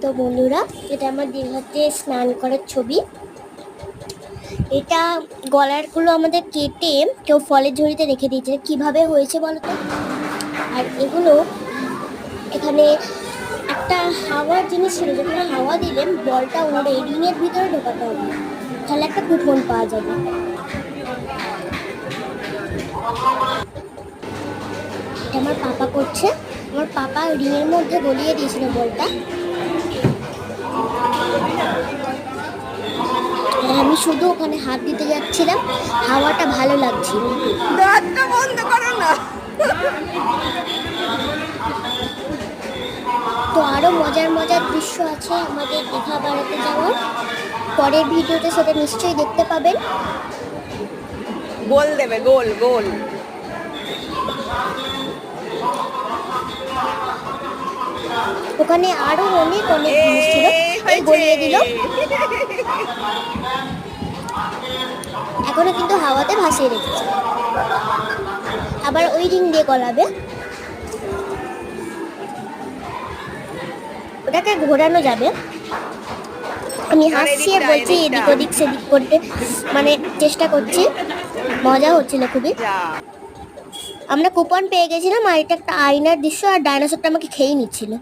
তো বন্ধুরা, এটা আমার দীঘাতে স্নান করার ছবি। এটা গলারগুলো আমাদের কেটে কেউ ফলের ঝুড়িতে রেখে দিয়েছে। কিভাবে হয়েছে বলতো? আর এগুলো এখানে একটা হাওয়ার জিনিস ছিল, যেখানে হাওয়া দিলে বলটা উড়ে রিংয়ের ভিতরে ঢোকাতে হবে, তাহলে একটা কুপন পাওয়া যাবে। এটা আমার পাপা করছে। আমার পাপা রিংয়ের মধ্যে গলিয়ে দিয়েছিল বলটা। আমি শুধু ওখানে হাত দিতে যাচ্ছিলাম, হাওয়াটা ভালো লাগছিল। বন্ধ করো না। তো আরো মজার মজার দৃশ্য আছে আমাদের দীঘা বেড়াতে যাওয়ার। পরের ভিডিওতে সেটা নিশ্চয়ই দেখতে পাবেন। গোল দেবে, গোল গোল। ওখানে আরো অনেক অনেক জিনিস ছিল, এই গলিয়ে দিল। এখনো কিন্তু হাওয়াতে ভাসিয়ে রেখেছে। আবার ওই রিং দিয়ে গলাবে, ওটাকে ঘোরানো যাবে। আমি হাসছি আর বলছি এদিক ওদিক সেদিক করতে, মানে চেষ্টা করছি। মজা হচ্ছিল খুবই। আমরা কুপন পেয়ে গেছিলাম, আর এটা একটা আয়নার দৃশ্য, আর ডাইনোসরটা আমাকে খেয়ে নিচ্ছিল।